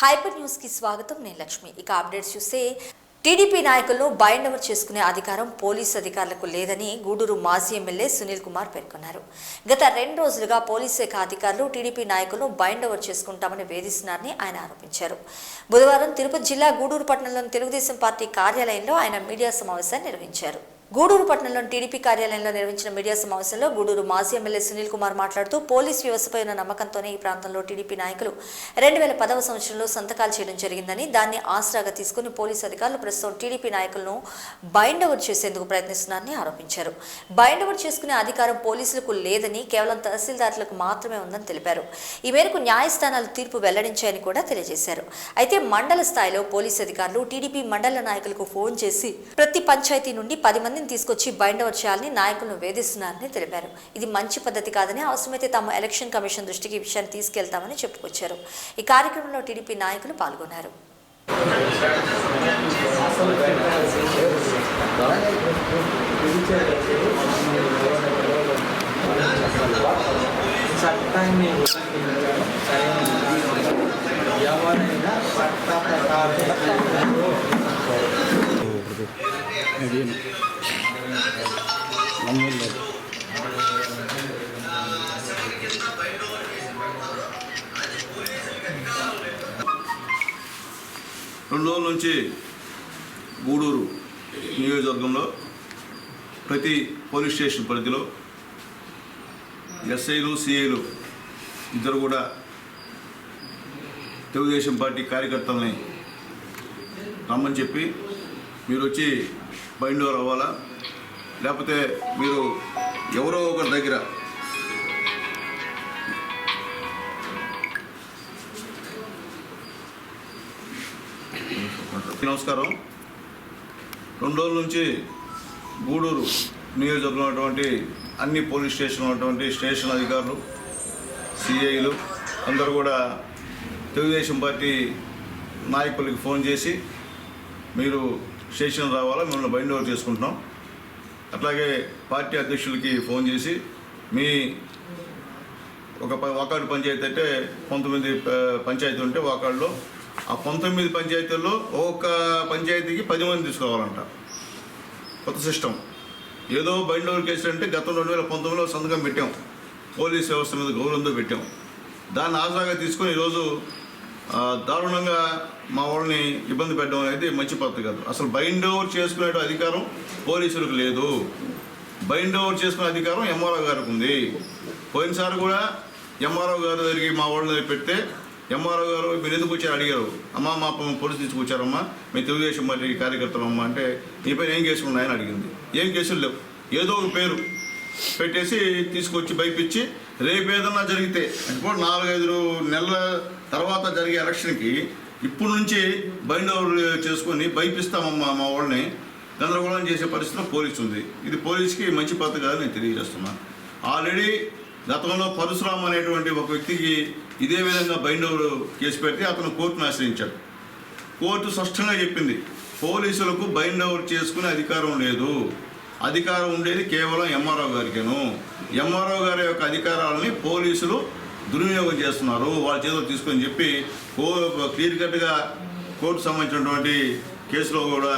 Hyper news కి స్వాగతం. నేను లక్ష్మి. ఇక అప్డేట్స్ చూస్తే టీడీపీ నాయకులను బైండ్ ఓవర్ చేసుకునే అధికారం పోలీసు అధికారులకు లేదని గూడూరు మాజీ ఎమ్మెల్యే సునీల్ కుమార్ పేర్కొన్నారు. గత 2 రోజులుగా పోలీసు శాఖ అధికారులు టీడీపీ నాయకులను బైండ్ ఓవర్ చేసుకుంటామని వేధిస్తున్నారని ఆయన ఆరోపించారు. బుధవారం తిరుపతి జిల్లా గూడూరు పట్టణంలోని తెలుగుదేశం పార్టీ కార్యాలయంలో ఆయన మీడియా సమావేశాన్ని నిర్వహించారు. గూడూరు పట్టణంలోని టీడీపీ కార్యాలయంలో నిర్వహించిన మీడియా సమావేశంలో గూడూరు మాజీ ఎమ్మెల్యే సునీల్ కుమార్ మాట్లాడుతూ పోలీస్ వ్యవస్థపై ఉన్న నమ్మకంతోనే ఈ ప్రాంతంలో టీడీపీ నాయకులు 2010వ సంవత్సరంలో సంతకాలు చేయడం జరిగిందని, దాన్ని ఆసరాగా తీసుకుని పోలీసు అధికారులు ప్రస్తుతం టీడీపీ నాయకులను బైండ్ ఓవర్ చేసేందుకు ప్రయత్నిస్తున్నారని ఆరోపించారు. బైండ్ ఓవర్ చేసుకునే అధికారం పోలీసులకు లేదని, కేవలం తహసీల్దార్లకు మాత్రమే ఉందని తెలిపారు. ఈ మేరకు న్యాయస్థానాలు తీర్పు వెల్లడించాయని కూడా తెలియజేశారు. అయితే మండల స్థాయిలో పోలీసు అధికారులు టీడీపీ మండల నాయకులకు ఫోన్ చేసి ప్రతి పంచాయతీ నుండి 10 మందిని తీసుకొచ్చి బైండ్ ఓవర్ చేయాలని నాయకులను వేధిస్తున్నారని తెలిపారు. ఇది మంచి పద్ధతి కాదని, అవసరమైతే తాము ఎలక్షన్ కమిషన్ దృష్టికి ఈ విషయాన్ని తీసుకెళ్తామని చెప్పుకొచ్చారు. ఈ కార్యక్రమంలో టీడీపీ నాయకులు పాల్గొన్నారు. రెండు రోజుల నుంచి గూడూరు నియోజకవర్గంలో ప్రతి పోలీస్ స్టేషన్ పరిధిలో ఎస్ఐలు సిఐలు ఇద్దరు కూడా తెలుగుదేశం పార్టీ కార్యకర్తల్ని రమ్మని చెప్పి మీరు వచ్చి బైండ్ ఓవర్ అవ్వాలా, లేకపోతే మీరు ఎవరో ఒకరి దగ్గర నమస్కారం. 2 రోజుల నుంచి గూడూరు నియోజకవర్గంలో ఉన్నటువంటి అన్ని పోలీస్ స్టేషన్లో ఉన్నటువంటి స్టేషన్ అధికారులు, సిఐలు అందరూ కూడా తెలుగుదేశం పార్టీ నాయకులకి ఫోన్ చేసి మీరు స్టేషన్ రావాలా, మిమ్మల్ని బైండ్ ఓవర్ చేసుకుంటున్నాం. అట్లాగే పార్టీ అధ్యక్షులకి ఫోన్ చేసి మీ ఒక వాకాడు పంచాయతీ అంటే 19 పంచాయతీ ఉంటే వాకాడులో ఆ 19 పంచాయతీల్లో ఒక్క పంచాయతీకి 10 మంది తీసుకురావాలంట. కొత్త సిస్టమ్. ఏదో బైండ్ ఓవర్ కేసు అంటే గతం 2019లో సంతకం పెట్టాం, పోలీస్ వ్యవస్థ మీద గౌరవంతో పెట్టాం. దాన్ని ఆసరాగా తీసుకొని ఈరోజు దారుణంగా మా వాళ్ళని ఇబ్బంది పెట్టడం అనేది మంచి పద్ధతి కాదు. అసలు బైండ్ ఓవర్ చేసుకునే అధికారం పోలీసులకు లేదు. బైండ్ ఓవర్ చేసుకునే అధికారం ఎంఆర్ఓ గారికి ఉంది. పోయినసారి కూడా ఎంఆర్ఓ గారి దగ్గరికి మా వాళ్ళని పెడితే ఎంఆర్ఓ గారు మీరు ఎందుకు వచ్చారు అడిగారు. అమ్మ మా పోలీసు తీసుకొచ్చారమ్మా, మేము తెలుగుదేశం పార్టీ కార్యకర్తలు అమ్మా అంటే నీ పైన ఏం కేసులు ఉన్నాయని అడిగింది. ఏం కేసులు లేవు, ఏదో ఒక పేరు పెట్టేసి తీసుకొచ్చి భయపించి రేపు ఏదన్నా జరిగితే ఇప్పుడు 4-5 నెలల తర్వాత జరిగే ఎలక్షన్కి ఇప్పుడు నుంచి బైండ్ ఓవర్ చేసుకొని భయపిస్తామమ్మా మా వాళ్ళని గందరగోళం చేసే పరిస్థితిలో పోలీసు ఉంది. ఇది పోలీసుకి మంచి పద్ధతి కాదని నేను తెలియజేస్తున్నాను. ఆల్రెడీ గతంలో పరశురామ్ అనేటువంటి ఒక వ్యక్తికి ఇదే విధంగా బైండ్ ఓవర్ కేసు పెడితే అతను కోర్టును ఆశ్రయించాడు. కోర్టు స్పష్టంగా చెప్పింది పోలీసులకు బైండ్ ఓవర్ చేసుకునే అధికారం లేదు. అధికారం ఉండేది కేవలం ఎంఆర్ఓ గారికేను. ఎంఆర్ఓ గారి యొక్క అధికారాలని పోలీసులు దుర్వినియోగం చేస్తున్నారు, వాళ్ళ చేతిలో తీసుకొని చెప్పి క్లియర్ కట్గా కోర్టు సంబంధించినటువంటి కేసులో కూడా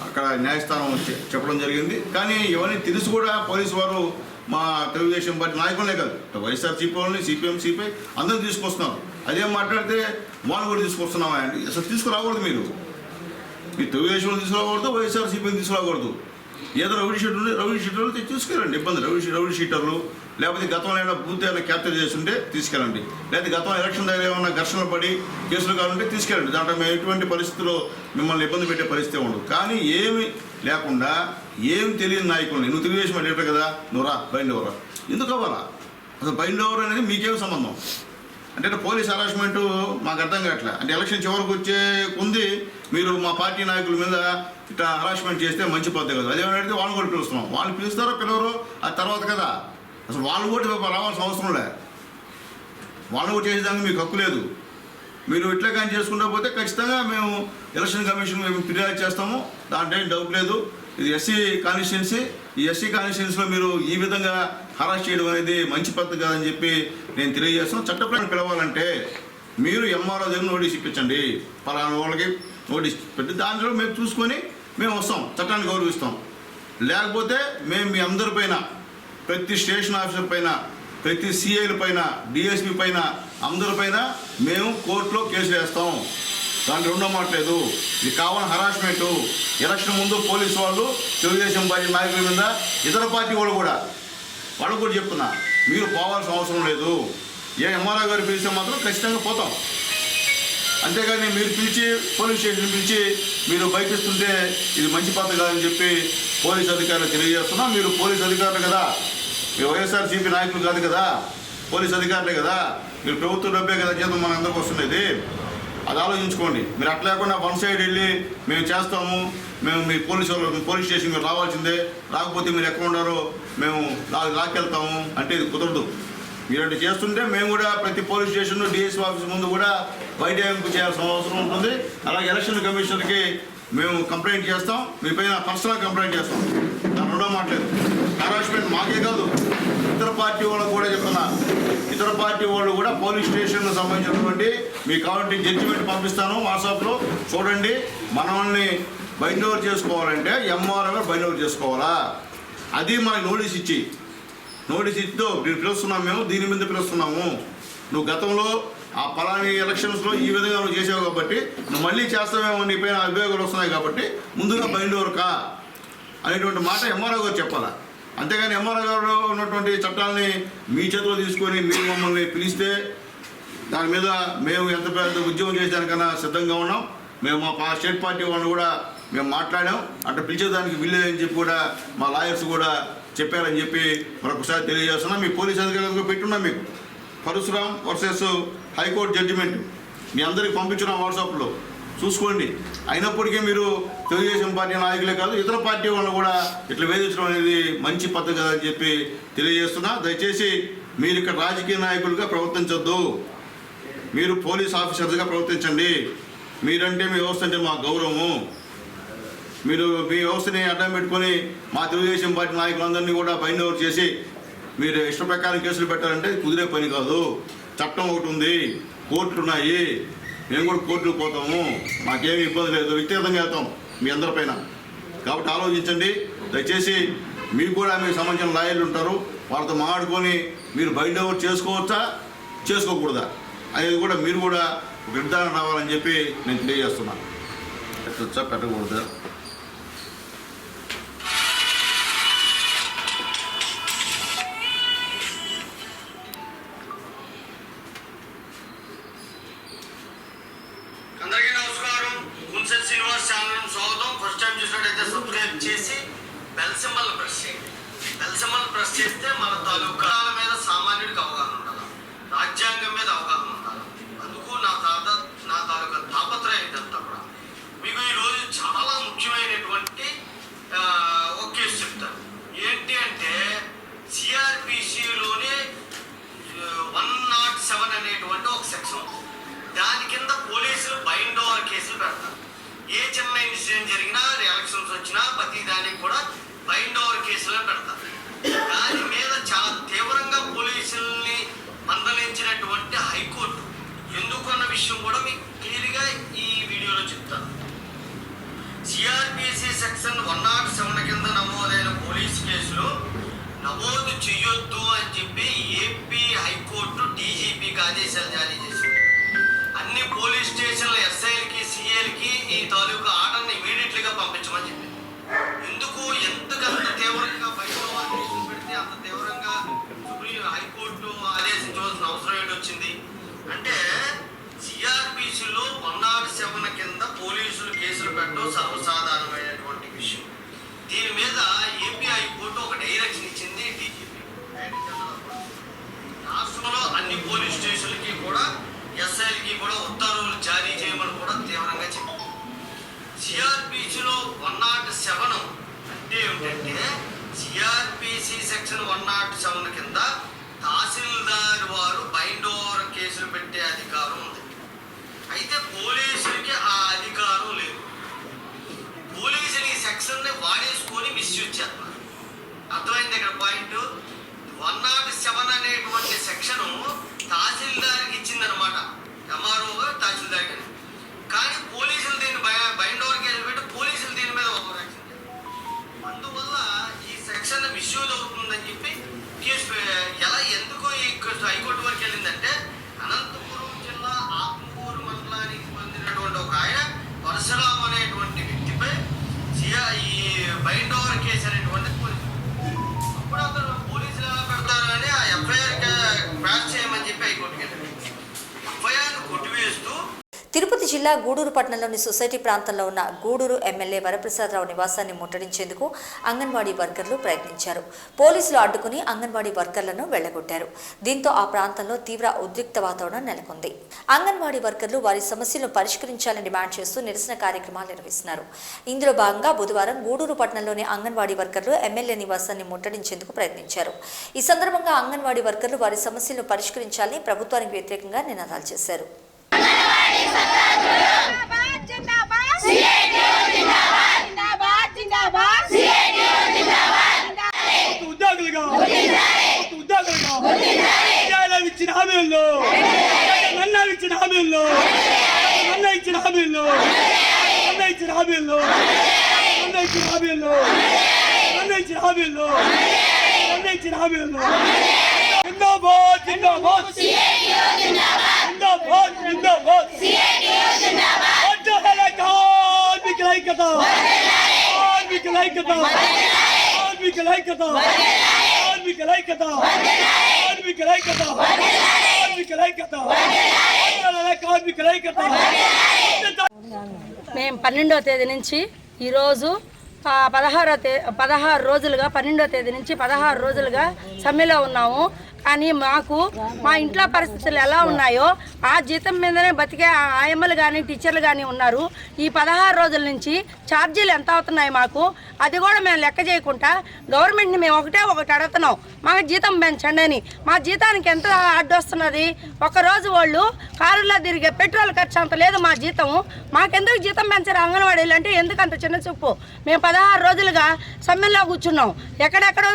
అక్కడ న్యాయస్థానం చెప్పడం జరిగింది. కానీ ఇవన్నీ తెలిసి కూడా పోలీసు వారు మా తెలుగుదేశం పార్టీ నాయకులనే కాదు, వైఎస్ఆర్సీపీ వాళ్ళని, సిపిఎం, సిపిఐ అందరూ తీసుకొస్తున్నారు. అదేం మాట్లాడితే వాళ్ళు కూడా తీసుకొస్తున్నామా అండి? అసలు తీసుకురాకూడదు. మీరు తెలుగుదేశంలో తీసుకురాకూడదు, వైఎస్ఆర్సీపీని తీసుకురాకూడదు. ఏదో రౌడీ షీటర్లు తీసుకెళ్ళండి, ఇబ్బంది. రౌడీ షీటర్లు లేకపోతే గతంలో ఏమైనా బూత్ ఏమైనా క్యాప్చర్ చేస్తుంటే తీసుకెళ్ళండి, లేకపోతే గతంలో ఎలక్షన్ దగ్గర ఏమైనా ఘర్షణలు పడి కేసులు కావాలంటే తీసుకెళ్ళండి. దాంట్లో మేము ఎటువంటి పరిస్థితుల్లో మిమ్మల్ని ఇబ్బంది పెట్టే పరిస్థితి ఉండదు. కానీ ఏమి లేకుండా ఏం తెలియని నాయకుల్ని నువ్వు తెలుగుదేశం అడిగేట కదా, నువ్వు రా బైండ్ ఓవర్. ఎందుకు అవ్వాలా? అసలు బైండ్ ఓవర్ అనేది మీకేం సంబంధం? అంటే పోలీస్ హరాస్మెంట్ మాకు అర్థం కావట్లే. అంటే ఎలక్షన్ చివరికి వచ్చే ఉంది మీరు మా పార్టీ నాయకుల మీద ఇట్లా హరాస్మెంట్ చేస్తే మంచి పద్ధతి కదా. అదేమంటే వాళ్ళని కూడా పిలుస్తున్నాం. వాళ్ళు పిలుస్తారో పిలవరో అది తర్వాత కదా. అసలు వాళ్ళు కూడా రావాల్సిన అవసరం లే. వాళ్ళు కూడా చేసేదానికి మీకు హక్కు లేదు. మీరు ఇట్లా కానీ చేసుకుంటూ పోతే ఖచ్చితంగా మేము ఎలక్షన్ కమిషన్ మేము ఫిర్యాదు చేస్తాము, దాంట్లో ఏం డౌట్ లేదు. ఇది ఎస్సీ కాన్స్టిట్యున్సీ. ఈ ఎస్సీ కాన్స్టిట్యున్సీలో మీరు ఈ విధంగా హరాస్ చేయడం అనేది మంచి పద్ధతి కాదని చెప్పి నేను తెలియజేస్తున్నాను. చట్టప్రకారం పిలవాలంటే మీరు ఎంఆర్ఓ దగ్గర నోటీస్ ఇప్పించండి, పలానా వాళ్ళకి నోటీస్ పెట్టి దాంట్లో మేము చూసుకొని మేము వస్తాం, చట్టాన్ని గౌరవిస్తాం. లేకపోతే మేము మీ అందరిపైన, ప్రతి స్టేషన్ ఆఫీసర్ పైన, ప్రతి సిఐల పైన, డిఎస్పీ పైన, అందరిపైన మేము కోర్టులో కేసులు వేస్తాం. దాంట్లో రెండో మాట్లేదు. ఇది కావాలని హరాస్మెంటు. ఎలక్షన్ ముందు పోలీసు వాళ్ళు తెలుగుదేశం పార్టీ నాయకుల మీద, ఇతర పార్టీ వాళ్ళు కూడా వాళ్ళకు కూడా చెప్తున్నా, మీరు పోవాల్సిన అవసరం లేదు. ఏ ఎంఆర్ఓ గారు పిలిస్తే మాత్రం ఖచ్చితంగా పోతాం. అంతేగాని మీరు పిలిచి పోలీస్ స్టేషన్ పిలిచి మీరు బయటిస్తుంటే ఇది మంచి పద్ధతి కాదని చెప్పి పోలీస్ అధికారులు తెలియజేస్తున్నా. మీరు పోలీస్ అధికారులు కదా, మీరు వైఎస్ఆర్సీపీ నాయకులు కాదు కదా, పోలీస్ అధికారులే కదా, మీరు ప్రభుత్వ డబ్బే కదా జీతం మన అందరికి వస్తున్నది. అది ఆలోచించుకోండి. మీరు అట్లా లేకుండా వన్ సైడ్ వెళ్ళి మేము చేస్తాము, మేము మీ పోలీస్ స్టేషన్ మీరు రావాల్సిందే, రాకపోతే మీరు ఎక్కడ ఉన్నారో మేము లాక్కెళ్తాము అంటే ఇది కుదరదు. మీరు అంటే చేస్తుంటే మేము కూడా ప్రతి పోలీస్ స్టేషన్, డిఎస్పీ ఆఫీస్ ముందు కూడా బయటకు చేయాల్సిన అవసరం ఉంటుంది. అలాగే ఎలక్షన్ కమిషనర్కి మేము కంప్లైంట్ చేస్తాం, మీ పైన పర్సనల్ కంప్లైంట్ చేస్తాం. దాని రెండో మాట్లేదు. హరాస్మెంట్ మాకే కాదు, ఇతర పార్టీ వాళ్ళకు కూడా చెప్తున్నా. ఇతర పార్టీ వాళ్ళు కూడా పోలీస్ స్టేషన్కి సంబంధించినటువంటి మీకు కావాలంటే జడ్జిమెంట్ పంపిస్తాను వాట్సాప్లో చూడండి. మనల్ని బైండ్ ఓవర్ చేసుకోవాలంటే ఎంఆర్ఓ గారు బైండ్ ఓవర్ చేసుకోవాలా, అది మనకి నోటీస్ ఇచ్చి నేను పిలుస్తున్నాము, మేము దీని మీద పిలుస్తున్నాము. నువ్వు గతంలో ఆ పలాని ఎలక్షన్స్లో ఈ విధంగా నువ్వు చేసావు కాబట్టి నువ్వు మళ్ళీ చేస్తావేమో, నీ పైన అభియోగాలు వస్తున్నాయి కాబట్టి ముందుగా బైండ్ ఓవర్ కా అనేటువంటి మాట ఎంఆర్ఓ గారు చెప్పాలా. అంతేగాని ఎంఆర్ఓ గారు ఉన్నటువంటి చట్టాలని మీ చేతిలో తీసుకొని మీరు మమ్మల్ని పిలిస్తే దాని మీద మేము ఎంత పెద్ద ఉద్యమం చేసేదానికన్నా సిద్ధంగా ఉన్నాం. మేము మా స్టేట్ పార్టీ వాళ్ళు కూడా మేము మాట్లాడాం, అట్లా పిలిచేదానికి వీల్లేదని చెప్పి కూడా మా లాయర్స్ కూడా చెప్పారని చెప్పి మరొకసారి తెలియజేస్తున్నాం. మీ పోలీస్ అధికారులకు పెట్టున్నాం. మీకు పరశురామ్ వర్సెస్ హైకోర్టు జడ్జిమెంట్ మీ అందరికి పంపించిన వాట్సాప్లో చూసుకోండి. అయినప్పటికీ మీరు తెలుగుదేశం పార్టీ నాయకులే కాదు, ఇతర పార్టీ వాళ్ళు కూడా ఇట్లా వేధించడం అనేది మంచి పద్ధతి కదని చెప్పి తెలియజేస్తున్నా. దయచేసి మీరు ఇక్కడ రాజకీయ నాయకులుగా ప్రవర్తించొద్దు, మీరు పోలీస్ ఆఫీసర్స్గా ప్రవర్తించండి. మీరంటే మీ వ్యవస్థ అంటే మా గౌరవము. మీరు మీ వ్యవస్థని అడ్డం పెట్టుకొని మా తెలుగుదేశం పార్టీ నాయకులందరినీ కూడా బైండ్ ఓవర్ చేసి మీరు ఇష్ట ప్రకారం కేసులు పెట్టాలంటే కుదిరే పని కాదు. చట్టం ఒకటి ఉంది, కోర్టులు ఉన్నాయి, మేము కూడా కోర్టుకు పోతాము, మాకేమీ ఇబ్బంది లేదు, వ్యక్తిగతంగా వెళ్తాం మీ అందరిపైన. కాబట్టి ఆలోచించండి. దయచేసి మీకు కూడా మీకు సంబంధించిన లాయర్లు ఉంటారు, వాళ్ళతో మాట్లాడుకొని మీరు బైండ్ ఓవర్ చేసుకోవచ్చా చేసుకోకూడదా అనేది కూడా మీరు కూడా ఒక నిర్ధారణ రావాలని చెప్పి నేను తెలియజేస్తున్నాను. పెట్టచ్చా పెట్టకూడదా ప్రెస్ చేస్తే మన తాలూకా మీద సామాన్యుడికి అవగాహన ఉండాలి, రాజ్యాంగం మీద అవగాహన ఉండాలి. అందుకు నా తాలూకా తాపత్రయం ఇదంతా కూడా. మీకు ఈరోజు చాలా ముఖ్యమైనటువంటి ఒక కేసు చెప్తాను. ఏంటి అంటే సిఆర్పిసిలోనే 107 అనేటువంటి ఒక సెక్షన్, దాని కింద పోలీసులు బైండ్ ఓవర్ కేసులు పెడతారు. ఏ చిన్న ఇన్సిడెంట్ జరిగినా, ఎలక్షన్స్ వచ్చినా ప్రతి దానికి కూడా బైండ్ ఓవర్ కేసులను పెడతారు. దాని మీద చాలా తీవ్రంగా పోలీసుల్ని మందలించినటువంటి హైకోర్టు ఎందుకున్న విషయం కూడా మీకు క్లియర్గా ఈ వీడియోలో చెప్తాను. సిఆర్పిసి సెక్షన్ 107 కింద నమోదైన పోలీస్ కేసులు నమోదు చేయొద్దు అని చెప్పి ఏపీ హైకోర్టు డీజీపీకి ఆదేశాలు జారీ చేసింది. అన్ని పోలీస్ స్టేషన్ల ఎస్ఐలకి, సిఐలకి ఈ తాలూకా ఆర్డర్ని ఇమీడియట్లీగా పంపించమని చెప్పింది. ఎందుకు ఎంతకంత తీవ్రంగా బయట కేసులు పెడితే అంత తీవ్రంగా హైకోర్టు ఆదేశించవలసిన అవసరం ఏంటి వచ్చింది అంటే, సిఆర్పిసిలో 107 కింద పోలీసులు కేసులు పెట్టడం సర్వసాధారణమైనటువంటి విషయం. దీని మీద ఏపీ హైకోర్టు ఒక డైరెక్షన్ ఇచ్చింది డీజీపీ. రాష్ట్రంలో అన్ని పోలీస్ స్టేషన్లకి కూడా, ఎస్ఐలకి కూడా ఉత్తర్వులు జారీ చేయమని కూడా తీవ్రంగా చెప్పింది. సిఆర్పిసిలో 107 అంటే ఏమిటంటే, సిఆర్పిసి సెక్షన్ 107 కింద తహసీల్దార్ వారు బైండ్ ఓవర్ కేసులు పెట్టే అధికారం ఉంది. అయితే పోలీసులకి ఆ అధికారం లేదు. పోలీసులు ఈ సెక్షన్ని వాడేసుకొని మిస్యూజ్ చేస్తున్నారు. అర్థమైంది ఇక్కడ పాయింట్. 107 అనేటువంటి సెక్షన్ తహసీల్దార్కి ఇచ్చిందనమాట. ఎంఆర్ఓ తహసీల్దార్ గారు. కానీ పోలీసులు దీన్ని బైండ్ ఓవర్ కేసులు పెట్టి పోలీసులు దీని మీద ఓవరాక్షన్. అందువల్ల ఈ సెక్షన్ మిస్యూజ్ అవుతుందని చెప్పి కేసు ఎందుకు హైకోర్టు వరకు వెళ్ళిందంటే, అనంతపురం జిల్లా ఆత్మకూరు మండలానికి పొందినటువంటి ఒక ఆయన పరశురాం అనేటువంటి వ్యక్తిపై ఈ బైండ్ ఓవర్ కేసు అనేటువంటిది పోలీసు. అప్పుడు అతను పోలీసులు ఎలా పెడతారు అని ఆ ఎఫ్ఐఆర్ క్రాష్ చేయమని చెప్పి హైకోర్టుకి వెళ్ళారు. ఎఫ్ఐఆర్ను కొట్టివేస్తూ తిరుపతి జిల్లా గూడూరు పట్టణంలోని సొసైటీ ప్రాంతంలో ఉన్న గూడూరు ఎమ్మెల్యే వరప్రసాదరావు నివాసాన్ని ముట్టడించేందుకు అంగన్వాడీ వర్కర్లు ప్రయత్నించారు. పోలీసులు అడ్డుకుని అంగన్వాడీ వర్కర్లను వెళ్లగొట్టారు. దీంతో ఆ ప్రాంతంలో తీవ్ర ఉద్రిక్త వాతావరణం నెలకొంది. అంగన్వాడీ వర్కర్లు వారి సమస్యలను పరిష్కరించాలని డిమాండ్ చేస్తూ నిరసన కార్యక్రమాలు నిర్వహిస్తున్నారు. ఇందులో భాగంగా బుధవారం గూడూరు పట్టణంలోని అంగన్వాడీ వర్కర్లు ఎమ్మెల్యే నివాసాన్ని ముట్టడించేందుకు ప్రయత్నించారు. ఈ సందర్భంగా అంగన్వాడీ వర్కర్లు వారి సమస్యలను పరిష్కరించాలని ప్రభుత్వానికి వ్యతిరేకంగా నినాదాలు చేశారు. మేము 12వ తేదీ నుంచి ఈరోజు 16 రోజులుగా 12వ తేదీ నుంచి 16 రోజులుగా సమ్మెలో ఉన్నాము. కానీ మా ఇంట్లో పరిస్థితులు ఎలా ఉన్నాయో ఆ జీతం మీదనే బతికే ఆయమ్మలు కానీ టీచర్లు కానీ ఉన్నారు. ఈ 16 రోజుల నుంచి ఛార్జీలు ఎంత అవుతున్నాయి మాకు, అది కూడా మేము లెక్క చేయకుండా గవర్నమెంట్ని మేము ఒకటి అడుగుతున్నాం, మాకు జీతం పెంచండి అని. మా జీతానికి ఎంత అడ్డు వస్తున్నది? ఒకరోజు వాళ్ళు కారులో తిరిగే పెట్రోల్ ఖర్చు అంత లేదు మా జీతం. మాకెందుకు జీతం పెంచారు అంగన్వాడీలు అంటే ఎందుకు అంత చిన్న చూపు? మేము 16 రోజులుగా సమ్మెల్లో కూర్చున్నాం, ఎక్కడెక్కడో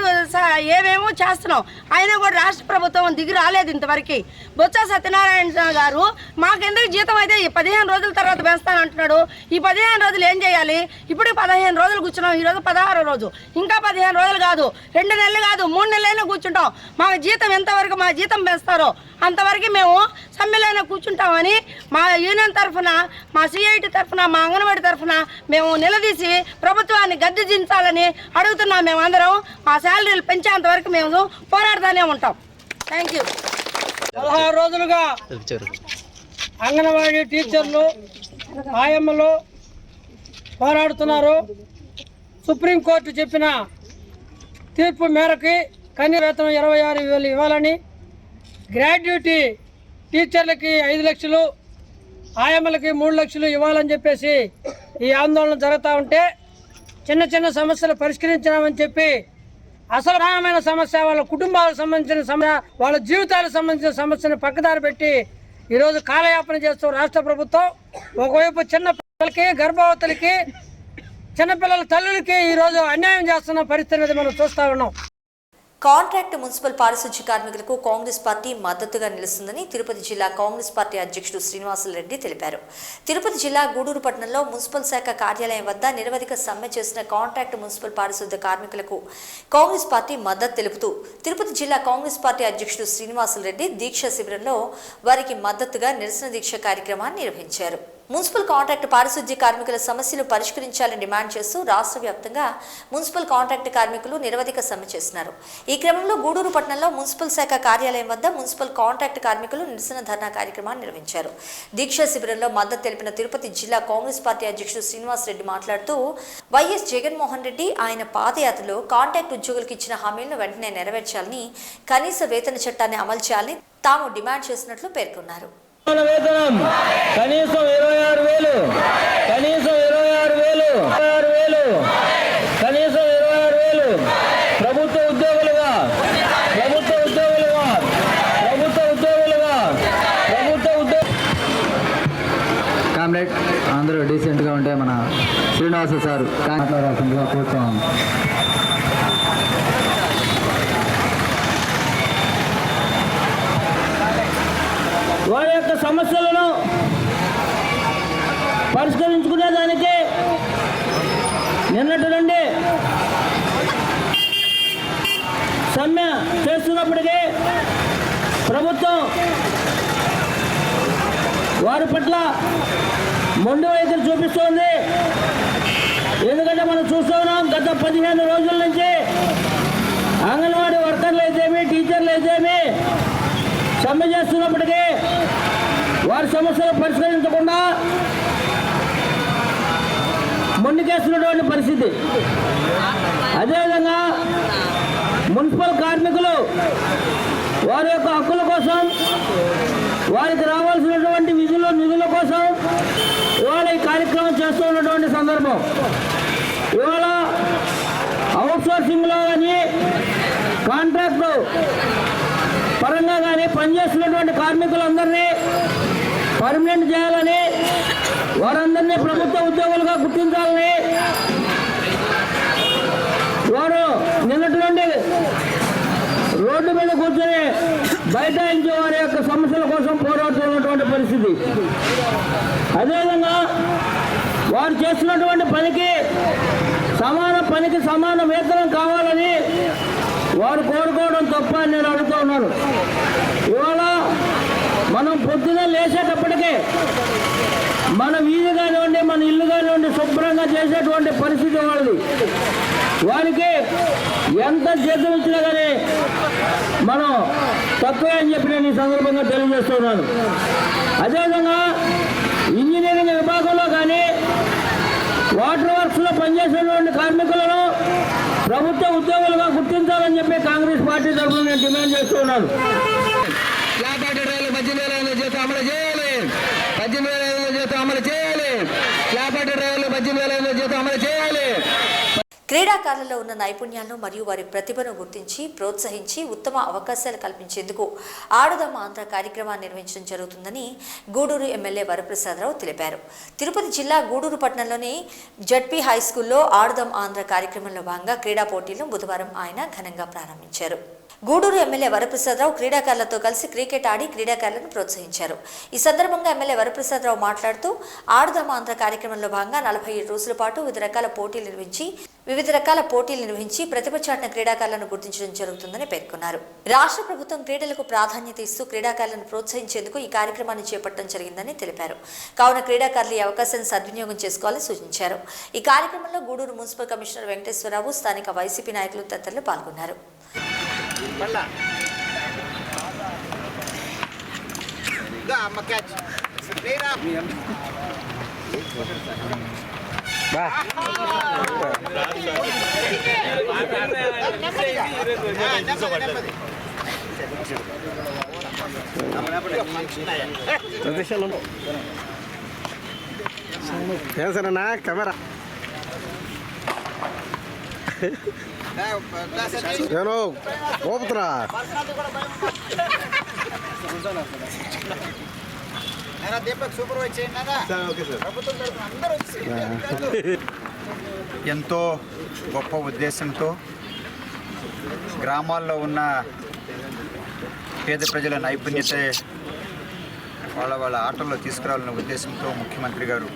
ఏమేమో చేస్తున్నాం. అయినా కూడా రాష్ట్ర ప్రభుత్వం దిగి రాలేదు ఇంతవరకు. బొత్స సత్యనారాయణ గారు మాకెందుకు జీతం అయితే 15 రోజుల తర్వాత పెంచుతానంటున్నాడు. ఈ 15 రోజులు ఏం చేయాలి? ఇప్పుడు 15 రోజులు కూర్చున్నాం, ఈరోజు 16 రోజు. ఇంకా 15 రోజులు కాదు, 2 నెలలు కాదు, 3 నెలలైనా కూర్చుంటాం. మాకు జీతం ఎంతవరకు మా జీతం పెంచుతారో అంతవరకు మేము సమ్మెలైనా కూర్చుంటామని మా యూనియన్ తరఫున, మా సిఐటి తరఫున, మా అంగన్వాడీ తరఫున మేము నిలదీసి ప్రభుత్వాన్ని గద్దెదించాలని అడుగుతున్నాం. మేమందరం మా శాలరీలు పెంచేంత వరకు మేము పోరాడుతూనే ఉంటాం. Thank you. 16 రోజులుగా అంగన్వాడీ టీచర్లు, ఆయమ్మలు పోరాడుతున్నారు. సుప్రీంకోర్టు చెప్పిన తీర్పు మేరకి కనీస వేతనం 26,000 ఇవ్వాలని, గ్రాడ్యుయేటీ టీచర్లకి 5 లక్షలు, ఆయమ్మలకి 3 లక్షలు ఇవ్వాలని చెప్పేసి ఈ ఆందోళన జరుగుతూ ఉంటే, చిన్న సమస్యలు పరిష్కరించామని చెప్పి అసలు ప్రధానమైన సమస్య, వాళ్ళ కుటుంబాలకు సంబంధించిన సమస్య, వాళ్ళ జీవితాలకు సంబంధించిన సమస్యను పక్కదారి పెట్టి ఈరోజు కాలయాపన చేస్తూ రాష్ట్ర ప్రభుత్వం ఒకవైపు చిన్న పిల్లలకి, గర్భవతులకి, చిన్నపిల్లల తల్లులకి ఈరోజు అన్యాయం చేస్తున్న పరిస్థితి అనేది మనం చూస్తూ ఉన్నాం. కాంట్రాక్ట్ మున్సిపల్ పారిశుధ్య కార్మికులకు కాంగ్రెస్ పార్టీ మద్దతుగా నిలుస్తుందని తిరుపతి జిల్లా కాంగ్రెస్ పార్టీ అధ్యక్షుడు శ్రీనివాసులరెడ్డి తెలిపారు. తిరుపతి జిల్లా గూడూరు పట్టణంలో మున్సిపల్ శాఖ కార్యాలయం వద్ద నిరవధిక సమ్మె చేసిన కాంట్రాక్ట్ మున్సిపల్ పారిశుధ్య కార్మికులకు కాంగ్రెస్ పార్టీ మద్దతు తెలుపుతూ తిరుపతి జిల్లా కాంగ్రెస్ పార్టీ అధ్యక్షుడు శ్రీనివాసులరెడ్డి దీక్ష శిబిరంలో వారికి మద్దతుగా నిరసన దీక్ష కార్యక్రమాన్ని నిర్వహించారు. మున్సిపల్ కాంట్రాక్ట్ పారిశుధ్య కార్మికుల సమస్యలు పరిష్కరించాలని డిమాండ్ చేస్తూ రాష్ట్ర వ్యాప్తంగా మున్సిపల్ కాంట్రాక్ట్ కార్మికులు నిరవధిక సమ్మె చేస్తున్నారు. ఈ క్రమంలో గూడూరు పట్టణంలో మున్సిపల్ శాఖ కార్యాలయం వద్ద మున్సిపల్ కాంట్రాక్ట్ కార్మికులు నిరసన ధర్నా కార్యక్రమాన్ని నిర్వహించారు. దీక్షా శిబిరంలో మద్దతు తెలిపిన తిరుపతి జిల్లా కాంగ్రెస్ పార్టీ అధ్యక్షుడు శ్రీనివాసరెడ్డి మాట్లాడుతూ వైఎస్ జగన్మోహన్ రెడ్డి ఆయన పాదయాత్రలో కాంట్రాక్ట్ ఉద్యోగులకు ఇచ్చిన హామీలను వెంటనే నెరవేర్చాలని, కనీస వేతన చట్టాన్ని అమలు చేయాలని తాము డిమాండ్ చేసినట్లు పేర్కొన్నారు. వేతనం కనీసం 26,000, కనీసం 26,000, కనీసం 26,000 ప్రభుత్వ ఉద్యోగులుగా కామ్రేడ్ అందరూ డీసెంట్గా ఉంటే మన శ్రీనివాస సార్ మాట్లాడాల్సిందిగా కోరుతున్నాను. వారి యొక్క సమస్యలను సమ్మె చేస్తున్నప్పటికీ ప్రభుత్వం వారి పట్ల మొండి వైఖరి చూపిస్తోంది. ఎందుకంటే మనం చూస్తున్నాం గత 15 రోజుల నుంచి అంగన్వాడీ వర్కర్లు అయితేమి టీచర్లు అయితేమి సమ్మె చేస్తున్నప్పటికీ వారి సమస్యలు పరిష్కరించకుండా మొండికేస్తున్నటువంటి పరిస్థితి. అదేవిధంగా మున్సిపల్ కార్మికులు వారి యొక్క హక్కుల కోసం, వారికి రావాల్సినటువంటి నిధుల కోసం ఇవాళ ఈ కార్యక్రమం చేస్తూ ఉన్నటువంటి సందర్భం. ఇవాళ అవుట్సోర్సింగ్లో కానీ కాంట్రాక్టు పరంగా కానీ పనిచేస్తున్నటువంటి కార్మికులందరినీ పర్మనెంట్ చేయాలని, వారందరినీ ప్రభుత్వ ఉద్యోగులుగా గుర్తించాలని వారు నిన్నటి నుండి రోడ్డు మీద కూర్చొని బైఠాయించి వారి యొక్క సమస్యల కోసం పోరాడుతున్నటువంటి పరిస్థితి. అదేవిధంగా వారు చేస్తున్నటువంటి పనికి సమాన వేతనం కావాలని వారు కోరుకోవడం తప్ప అని నేను అడుగుతూ ఉన్నాను. ఇవాళ మనం పొద్దున లేచేటప్పటికే మన వీధి కానివ్వండి, మన ఇల్లు కానివ్వండి శుభ్రంగా చేసేటువంటి పరిస్థితి వాళ్ళది. వారికి ఎంత జీతం ఇచ్చినా కానీ మనం తక్కువే అని చెప్పి నేను ఈ సందర్భంగా తెలియజేస్తున్నాను. అదేవిధంగా ఇంజనీరింగ్ విభాగంలో కానీ వాటర్ వర్క్స్లో పనిచేసేటువంటి కార్మికులను ప్రభుత్వ ఉద్యోగులుగా గుర్తించాలని చెప్పి కాంగ్రెస్ పార్టీ తరఫున నేను డిమాండ్ చేస్తున్నాను. వ్యాపార రైలు 18,000 జీతం అమలు చేయాలి. 18,000 జీతం అమలు చేయాలి. వ్యాపార రైలు 18,000 జీతం అమలు చేయాలి. క్రీడాకారులలో ఉన్న నైపుణ్యాలను మరియు వారి ప్రతిభను గుర్తించి ప్రోత్సహించి ఉత్తమ అవకాశాలు కల్పించేందుకు ఆడుదాం ఆంధ్ర కార్యక్రమాన్ని నిర్వహించడం జరుగుతుందని గూడూరు ఎమ్మెల్యే వరప్రసాదరావు తెలిపారు. తిరుపతి జిల్లా గూడూరు పట్టణంలోని జడ్పీ హై స్కూల్లో ఆడుదాం ఆంధ్ర కార్యక్రమంలో భాగంగా క్రీడా పోటీలను బుధవారం ఆయన ఘనంగా ప్రారంభించారు. గూడూరు ఎమ్మెల్యే వరప్రసాదరావు క్రీడాకారులతో కలిసి క్రికెట్ ఆడి క్రీడాకారులను ప్రోత్సహించారు. ఈ సందర్భంగా ఎమ్మెల్యే వరప్రసాదరావు మాట్లాడుతూ ఆడుదాం ఆంధ్ర కార్యక్రమంలో భాగంగా 47 రోజుల పాటు వివిధ రకాల పోటీలు నిర్వహించి ప్రతిభ చాటిన క్రీడాకారులను గుర్తించడం జరుగుతుందని పేర్కొన్నారు. రాష్ట్ర ప్రభుత్వం క్రీడలకు ప్రాధాన్యత ఇస్తూ క్రీడాకారులను ప్రోత్సహించేందుకు ఈ కార్యక్రమాన్ని చేపట్టడం జరిగిందని తెలిపారు. కావున క్రీడాకారులు ఈ అవకాశాన్ని సద్వినియోగం చేసుకోవాలని సూచించారు. ఈ కార్యక్రమంలో గూడూరు మున్సిపల్ కమిషనర్ వెంకటేశ్వరరావు, స్థానిక వైసీపీ నాయకులు తదితరులు పాల్గొన్నారు. సరేనా కెమెరా నేను ఓపుతున్నా. ఎంతో గొప్ప ఉద్దేశంతో గ్రామాల్లో ఉన్న పేద ప్రజల నైపుణ్యత వాళ్ళ ఆటల్లో తీసుకురావాలనే ఉద్దేశంతో ముఖ్యమంత్రి గారు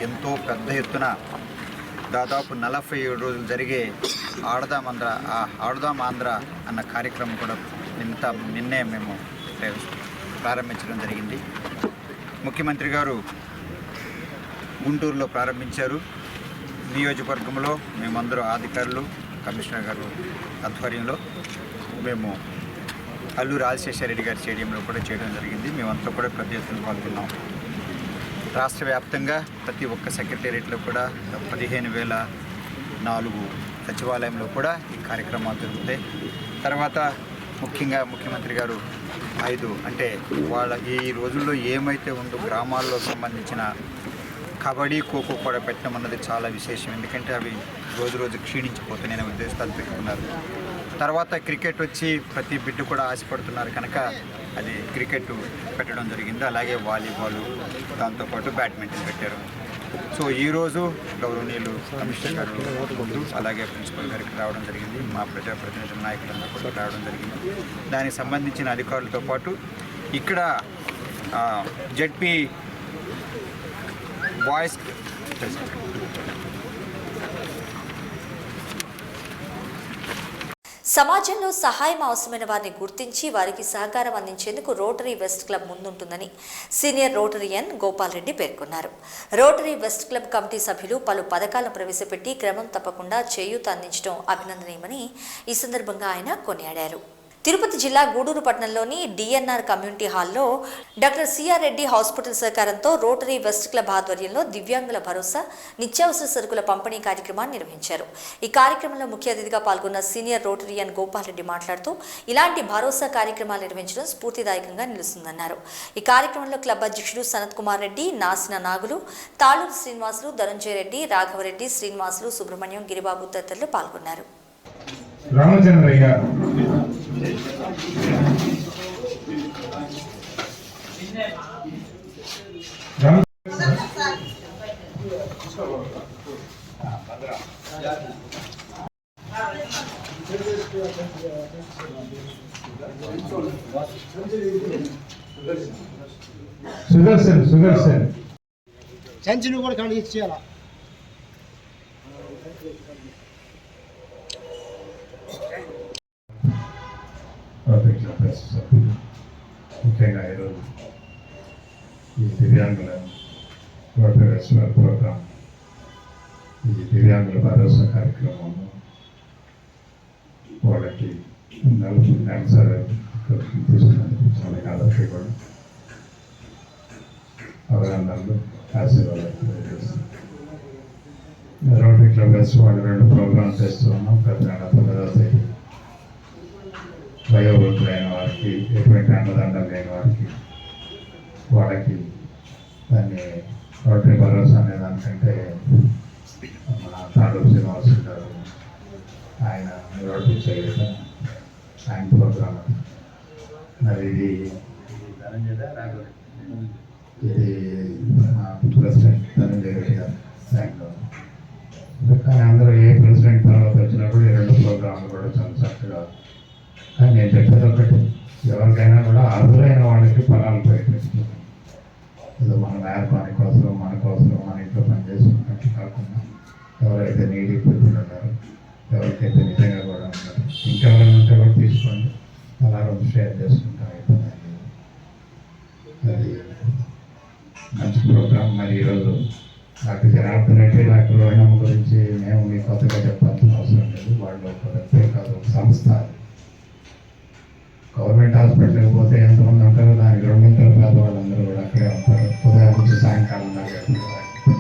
ఎంతో పెద్ద ఎత్తున దాదాపు 47 రోజులు జరిగే ఆడుదాం ఆంధ్ర అన్న కార్యక్రమం కూడా నిన్నే మేము ప్రారంభించడం జరిగింది. ముఖ్యమంత్రి గారు గుంటూరులో ప్రారంభించారు. నియోజకవర్గంలో మేమందరూ అధికారులు, కమిషనర్ గారు ఆధ్వర్యంలో మేము అల్లూరు రాజశేఖరరెడ్డి గారి స్టేడియంలో కూడా చేయడం జరిగింది. మేమంతా కూడా పెద్ద ఎత్తున పాల్గొన్నాం. రాష్ట్ర వ్యాప్తంగా ప్రతి ఒక్క సెక్రటేరియట్లో కూడా 15,004 సచివాలయంలో కూడా ఈ కార్యక్రమాలు జరుగుతాయి. తర్వాత ముఖ్యంగా ముఖ్యమంత్రి గారు 5 అంటే వాళ్ళ ఈ రోజుల్లో ఏమైతే ఉందో గ్రామాల్లో సంబంధించిన కబడ్డీ, ఖోఖో కూడా పెట్టడం అన్నది చాలా విశేషం. ఎందుకంటే అవి రోజు క్షీణించిపోతున్నాయనే ఉద్దేశాలు పెట్టుకున్నారు. తర్వాత క్రికెట్ వచ్చి ప్రతి బిడ్డ కూడా ఆశపడుతున్నారు కనుక అది క్రికెట్ పెట్టడం జరిగింది. అలాగే వాలీబాల్, దాంతోపాటు బ్యాడ్మింటన్ పెట్టారు. సో ఈరోజు గౌరవనీయులు కమిషనర్ గారు అలాగే ప్రిన్సిపల్ గారికి రావడం జరిగింది. మా ప్రజాప్రతినిధుల నాయకులందరూ కూడా రావడం జరిగింది. దానికి సంబంధించిన అధికారులతో పాటు ఇక్కడ జడ్పీ బాయ్స్ సమాజంలో సహాయం అవసరమైన వారిని గుర్తించి వారికి సహకారం అందించేందుకు రోటరీ వెస్ట్ క్లబ్ ముందుంటుందని సీనియర్ రోటరియన్ గోపాల్ రెడ్డి పేర్కొన్నారు. రోటరీ వెస్ట్ క్లబ్ కమిటీ సభ్యులు పలు పథకాలను ప్రవేశపెట్టి క్రమం తప్పకుండా చేయూత అందించడం అభినందనీయమని ఈ సందర్భంగా ఆయన కొనియాడారు. తిరుపతి జిల్లా గూడూరు పట్టణంలోని డిఎన్ఆర్ కమ్యూనిటీ హాల్లో డాక్టర్ సిఆర్ రెడ్డి హాస్పిటల్ సహకారంతో రోటరీ వెస్ట్ క్లబ్ ఆధ్వర్యంలో దివ్యాంగుల భరోసా నిత్యావసర సరుకుల పంపిణీ కార్యక్రమాన్ని నిర్వహించారు. ఈ కార్యక్రమంలో ముఖ్య అతిథిగా పాల్గొన్న సీనియర్ రోటరియన్ గోపాల్ రెడ్డి మాట్లాడుతూ ఇలాంటి భరోసా కార్యక్రమాలు నిర్వహించడం స్ఫూర్తిదాయకంగా నిలుస్తుందన్నారు. ఈ కార్యక్రమంలో క్లబ్ అధ్యక్షుడు సనత్ కుమార్ రెడ్డి, నాసిన నాగులు, తాళూరు శ్రీనివాసులు, ధనంజయ రెడ్డి, రాఘవరెడ్డి, శ్రీనివాసులు, సుబ్రహ్మణ్యం, గిరిబాబు తదితరులు పాల్గొన్నారు. రామచంద్రయ్య సుదర్శన్ సంచిని కూడా కానీ ఇచ్చేయాల ముఖ్యంగా ఈరోజు ఈ దివ్యాంగుల ప్రోగ్రాం, ఈ దివ్యాంగుల భరోసా కార్యక్రమంలో వాళ్ళకి క్యాన్సర్ తీసుకున్నందుకు చాలా ఆదర్శపడి అభినందనలు, ఆశీర్వాదాలు తెలియజేస్తాం. రోటరీ క్లబ్ వెస్ట్ వాళ్ళు 2 ప్రోగ్రామ్స్ చేస్తూ ఉన్నాం. ప్రతి నెల 9వ తేదీ వయోవృద్ధులైన వారికి, ఎటువంటి అన్నదండలు లేని వారికి, వాళ్ళకి దాన్ని రోటరీ భరోసా అనే దానికంటే మన తాళూరు శ్రీనివాసు గారు ఆయన రోటరీ చేయడం ఆయన ప్రోగ్రామ్. మరి ఇది మా ప్రెసిడెంట్ ధనంజయ రెడ్డి గారు బ్యాంక్లో. కానీ అందరూ ఏ ప్రెసిడెంట్ తర్వాత వచ్చినప్పుడు ఈ 2 ప్రోగ్రాంలు కూడా చాలా చక్కగా. కానీ నేను చెప్పేది ఒకటి, ఎవరికైనా కూడా అర్హులైన వాళ్ళకి ఫలాలు ప్రయత్నిస్తుంది. ఏదో మన వ్యాపారం కోసం, మన కోసం, మన ఇంట్లో పనిచేసుకున్నట్టు కాకుండా ఎవరైతే నీడీ పీపుల్ ఉన్నారో, ఎవరికైతే నిజంగా కూడా ఉన్నారు, ఇంకెవరైనా ఉంటే కూడా తీసుకోండి, అలా షేర్ చేసుకుంటాం. అయిపోయింది. అది మంచి ప్రోగ్రాం. మరి ఈరోజు డాక్టర్ జనార్దన్ రెడ్డి, డాక్టర్ రోహిణమ్మ గురించి మేము మీకు కొత్తగా చెప్పాల్సిన అవసరం లేదు. వాళ్ళు ఒక వ్యక్తే కాదు, ఒక సంస్థ. గవర్నమెంట్ హాస్పిటల్కి పోతే ఎంతమంది ఉంటారో దానికి 2 పేదవాళ్ళందరూ కూడా అక్కడే ఉంటారు. ఉదయం నుంచి సాయంకాలం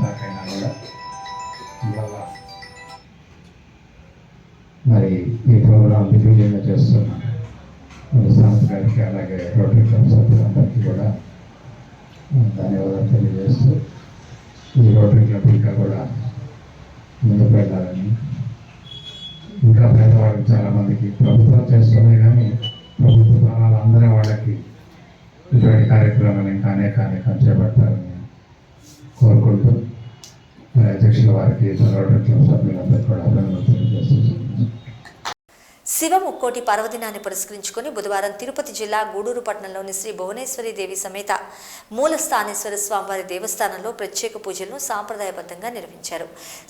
దాకైనా కూడా. ఇవాళ మరి ఈ ప్రోగ్రాం దిగ్విజయంగా చేస్తున్నాం. సంస్థ గారికి, అలాగే రోటరీ క్లబ్ సభ్యులందరికీ కూడా ధన్యవాదాలు తెలియజేస్తూ, ఈ రోటరీ క్లబ్ ఇంకా కూడా ముందుకు వెళ్ళాలని, ఇంకా పేదవాళ్ళకి చాలామందికి ప్రభుత్వం చేస్తున్నాయి, కానీ ప్రభుత్వ ఫలాలు అందరూ వాళ్ళకి ఇటువంటి కార్యక్రమాలు ఇంకా అనేక చేపట్టాలని కోరుకుంటూ అధ్యక్షుల వారికి, రోటరీ క్లబ్ సభ్యులందరికీ కూడా అభినందనలు తెలియజేస్తున్నాను. శివ ముక్కోటి పర్వదినాన్ని పురస్కరించుకుని బుధవారం తిరుపతి జిల్లా గూడూరు పట్టణంలోని శ్రీ భువనేశ్వరి దేవి సమేత మూలస్థానేశ్వర స్వామివారి దేవస్థానంలో ప్రత్యేక పూజలను సాంప్రదాయబద్ధంగా నిర్వహించారు.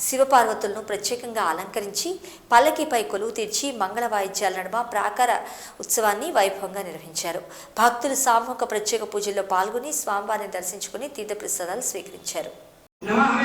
శివపార్వతులను ప్రత్యేకంగా అలంకరించి పల్లకిపై కొలువు తీర్చి మంగళ వాయిద్యాల నడుమ ప్రాకార ఉత్సవాన్ని వైభవంగా నిర్వహించారు. భక్తులు సామూహిక ప్రత్యేక పూజల్లో పాల్గొని స్వామివారిని దర్శించుకుని తీర్థప్రసాదాలు స్వీకరించారు. Now,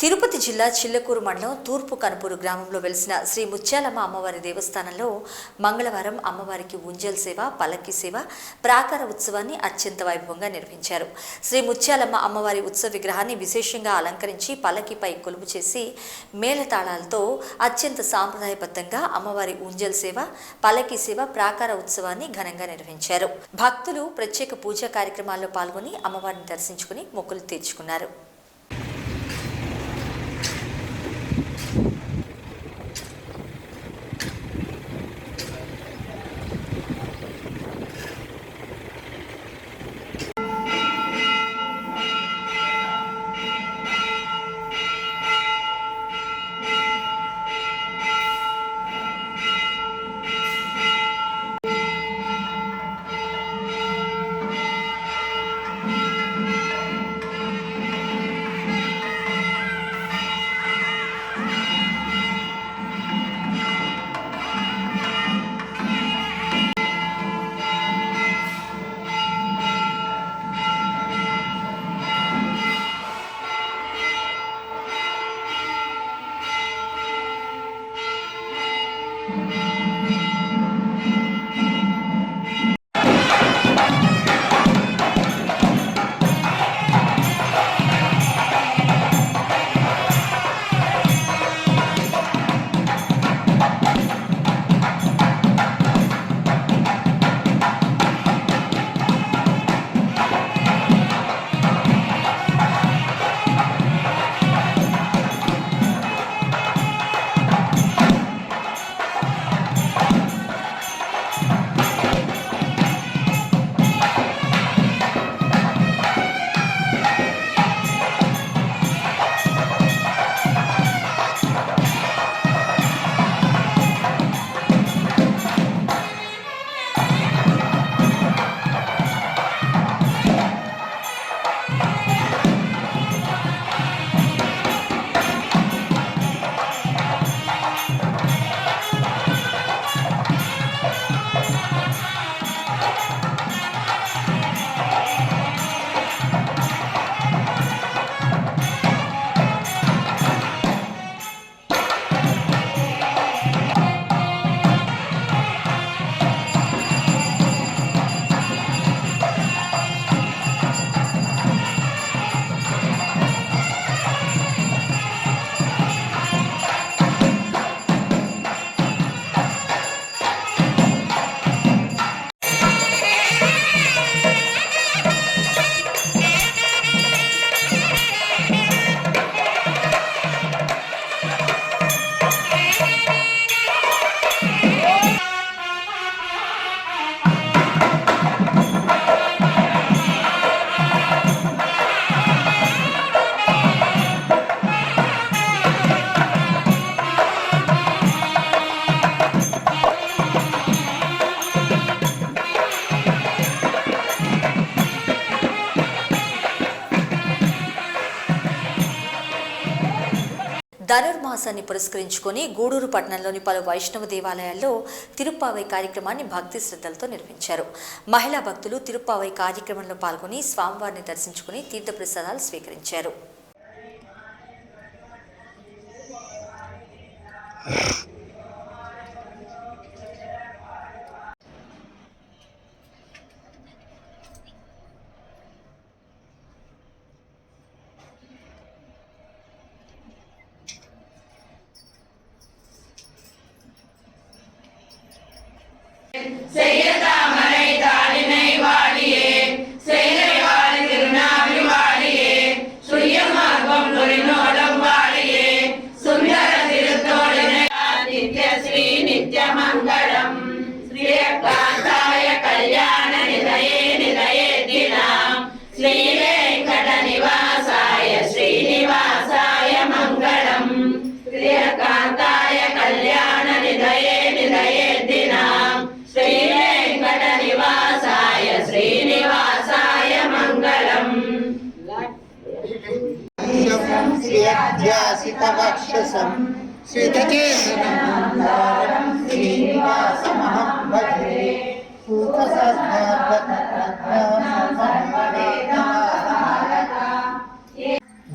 తిరుపతి జిల్లా చిల్లకూరు మండలం తూర్పు కనుపూరు గ్రామంలో వెలిసిన శ్రీ ముత్యాలమ్మ అమ్మవారి దేవస్థానంలో మంగళవారం అమ్మవారికి ఉంజల్ సేవ, పల్లకి సేవ, ప్రాకార ఉత్సవాన్ని అత్యంత వైభవంగా నిర్వహించారు. శ్రీ ముత్యాలమ్మ అమ్మవారి ఉత్సవ విగ్రహాన్ని విశేషంగా అలంకరించి పల్లకిపై కొలువు చేసి మేళతాళాలతో అత్యంత సాంప్రదాయబద్ధంగా అమ్మవారి ఉంజల్ సేవ, పల్లకి సేవ, ప్రాకార ఉత్సవాన్ని ఘనంగా నిర్వహించారు. భక్తులు ప్రత్యేక పూజా కార్యక్రమాల్లో పాల్గొని అమ్మవారిని దర్శించుకుని మొక్కులు తీర్చుకున్నారు. ధనుర్మాసాన్ని పురస్కరించుకొని గూడూరు పట్టణంలోని పలు వైష్ణవ దేవాలయాల్లో తిరుప్పావై కార్యక్రమాన్ని భక్తి శ్రద్ధలతో నిర్వహించారు. మహిళా భక్తులు తిరుప్పావై కార్యక్రమంలో పాల్గొని స్వామివారిని దర్శించుకుని తీర్థప్రసాదాలు స్వీకరించారు. செய்யதாமரை தாளினை வாடியே செய்கை வாழி திருநாவி வாடியே சுயமார்க்கம் துரிநோடம் வாடியே சுந்தர திருத்தோழினை நித்ய ஸ்ரீ நித்ய மங்களம் ஸ்ரீகாந்தாய கல்யாண நிதயே நிதயே தினம் ஸ்ரீ வெங்கட நிவாசாய ஸ்ரீனிவாசாய மங்களம் ஸ்ரீகாந்தாய கல்யாண நிதயே நிதயே தினம் श्री वेंकट निवासाय श्रीनिवासाय मंगलम श्रीअध्यासितवक्षसं श्रीतचेतनं श्रीनिवासमहं भजे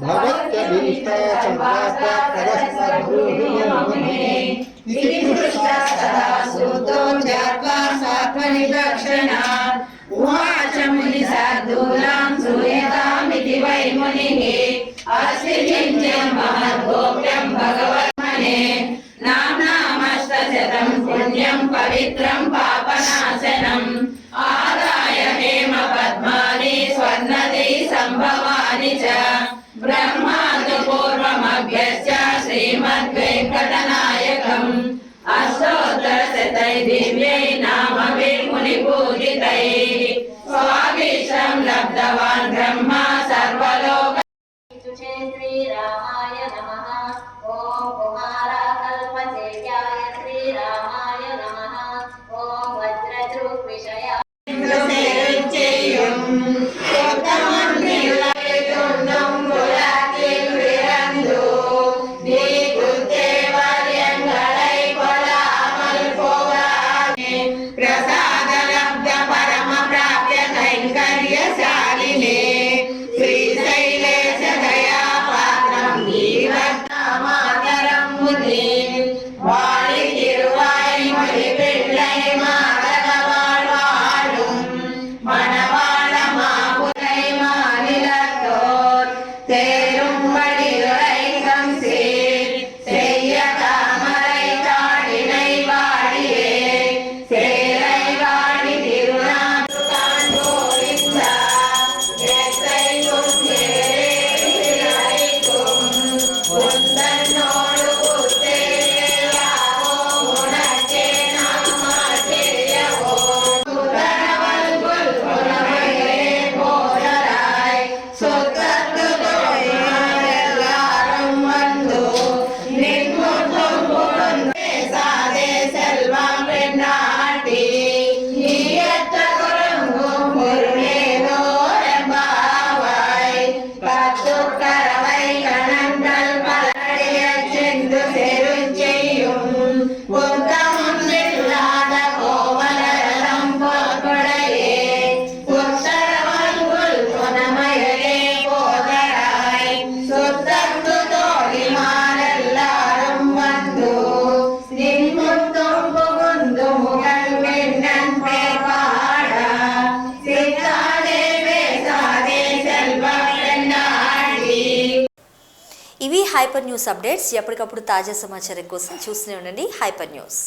भगवत्यभीष्ट उवाच मुनिसार्दूलां श्रूयतामिति वै मुनिः अस्ति चिन्त्यं महद्गोप्यं भगवन्मने नाम्नामष्टशतं पुण्यं पवित्रं पापनाशनम् आदाय हेमपद्मानि स्वर्णदि सम्भवानि च ब्रह्मात् पूर्वमभ्यस्य श्रीमद्वेङ्कटनायकम् अष्टोत्तरशतै दिव्यै नामभिर्मुनिपूजितैः स्वाभीष्टं लब्धवान् ब्रह्मा सर्वलोक श्रीरामाय नमः। ॐ कुमाराकल्पसेव्याय श्रीरामाय नमः। ॐ वज्रदृग्विषयाय ఇవి హైపర్ న్యూస్ అప్డేట్స్. ఎప్పటికప్పుడు తాజా సమాచారం కోసం చూస్తూనే ఉండండి హైపర్ న్యూస్.